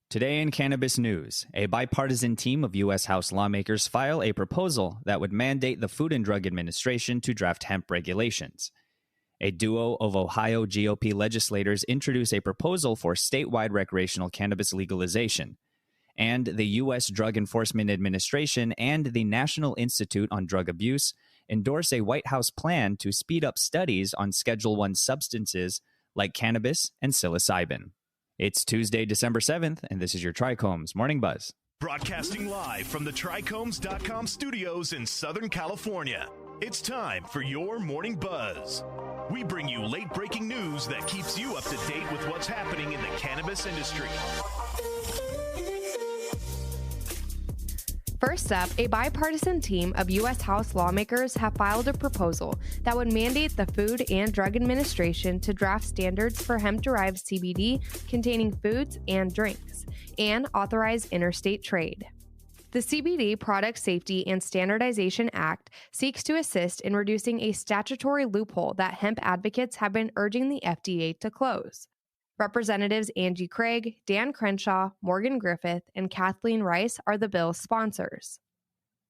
Today in cannabis news, a bipartisan team of U.S. House lawmakers file a proposal that would mandate the Food and Drug Administration to draft hemp regulations. A duo of Ohio GOP legislators introduce a proposal for statewide recreational cannabis legalization. And the U.S. Drug Enforcement Administration and the National Institute on Drug Abuse endorse a White House plan to speed up studies on Schedule I substances like cannabis and psilocybin. It's Tuesday, December 7th, and this is your Trichomes Morning Buzz. Broadcasting live from the Trichomes.com studios in Southern California. It's time for your Morning Buzz. We bring you late-breaking news that keeps you up to date with what's happening in the cannabis industry. First up, a bipartisan team of U.S. House lawmakers have filed a proposal that would mandate the Food and Drug Administration to draft standards for hemp-derived CBD containing foods and drinks, and authorize interstate trade. The CBD Product Safety and Standardization Act seeks to assist in reducing a statutory loophole that hemp advocates have been urging the FDA to close. Representatives Angie Craig, Dan Crenshaw, Morgan Griffith, and Kathleen Rice are the bill's sponsors.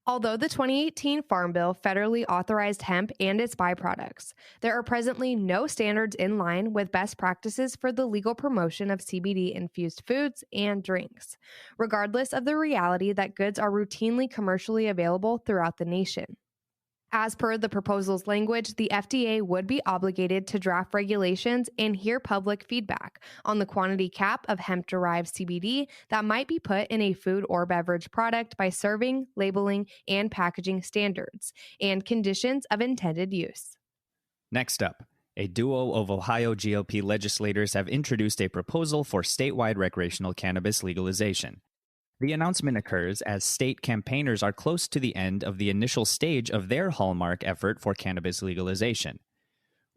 Although the 2018 Farm Bill federally authorized hemp and its byproducts, there are presently no standards in line with best practices for the legal promotion of CBD-infused foods and drinks, regardless of the reality that goods are routinely commercially available throughout the nation. As per the proposal's language, the FDA would be obligated to draft regulations and hear public feedback on the quantity cap of hemp-derived CBD that might be put in a food or beverage product by serving, labeling, and packaging standards, and conditions of intended use. Next up, a duo of Ohio GOP legislators have introduced a proposal for statewide recreational cannabis legalization. The announcement occurs as state campaigners are close to the end of the initial stage of their hallmark effort for cannabis legalization.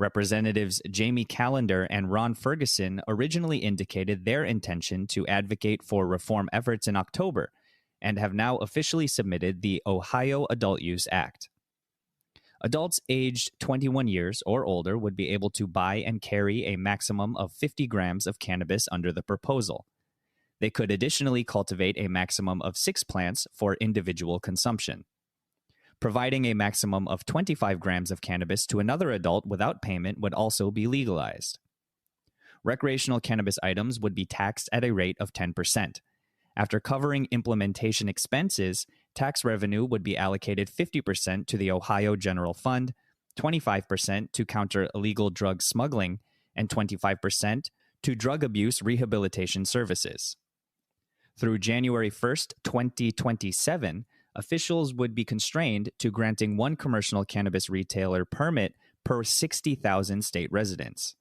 Representatives Jamie Callender and Ron Ferguson originally indicated their intention to advocate for reform efforts in October and have now officially submitted the Ohio Adult Use Act. Adults aged 21 years or older would be able to buy and carry a maximum of 50 grams of cannabis under the proposal. They could additionally cultivate a maximum of 6 plants for individual consumption. Providing a maximum of 25 grams of cannabis to another adult without payment would also be legalized. Recreational cannabis items would be taxed at a rate of 10%. After covering implementation expenses, tax revenue would be allocated 50% to the Ohio General Fund, 25% to counter illegal drug smuggling, and 25% to drug abuse rehabilitation services. Through January 1st, 2027, officials would be constrained to granting one commercial cannabis retailer permit per 60,000 state residents.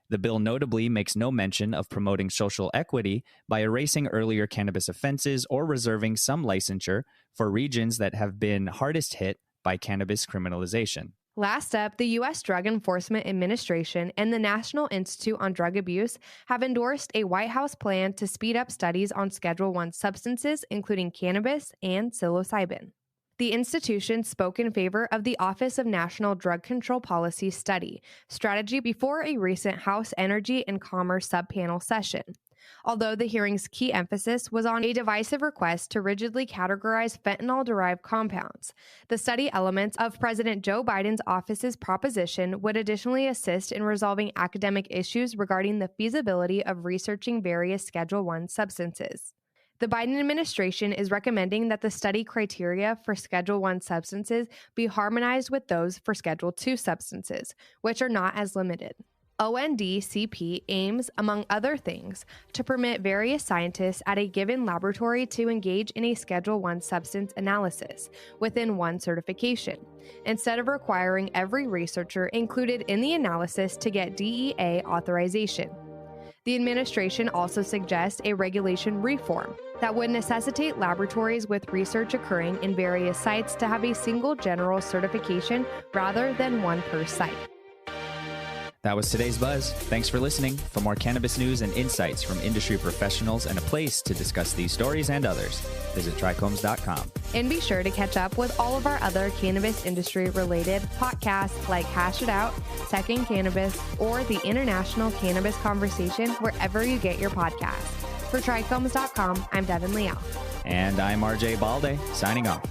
The bill notably makes no mention of promoting social equity by erasing earlier cannabis offenses or reserving some licensure for regions that have been hardest hit by cannabis criminalization. Last up, the U.S. Drug Enforcement Administration and the National Institute on Drug Abuse have endorsed a White House plan to speed up studies on Schedule I substances, including cannabis and psilocybin. The institution spoke in favor of the Office of National Drug Control Policy study strategy before a recent House Energy and Commerce subpanel session. Although the hearing's key emphasis was on a divisive request to rigidly categorize fentanyl-derived compounds, the study elements of President Joe Biden's office's proposition would additionally assist in resolving academic issues regarding the feasibility of researching various Schedule I substances. The Biden administration is recommending that the study criteria for Schedule I substances be harmonized with those for Schedule II substances, which are not as limited. ONDCP aims, among other things, to permit various scientists at a given laboratory to engage in a Schedule I substance analysis within one certification, instead of requiring every researcher included in the analysis to get DEA authorization. The administration also suggests a regulation reform that would necessitate laboratories with research occurring in various sites to have a single general certification rather than one per site. That was today's Buzz. Thanks for listening. For more cannabis news and insights from industry professionals and a place to discuss these stories and others, visit trichomes.com. And be sure to catch up with all of our other cannabis industry-related podcasts like Hash It Out, Second Cannabis, or the International Cannabis Conversation wherever you get your podcasts. For trichomes.com, I'm Devin Leal. And I'm RJ Balde, signing off.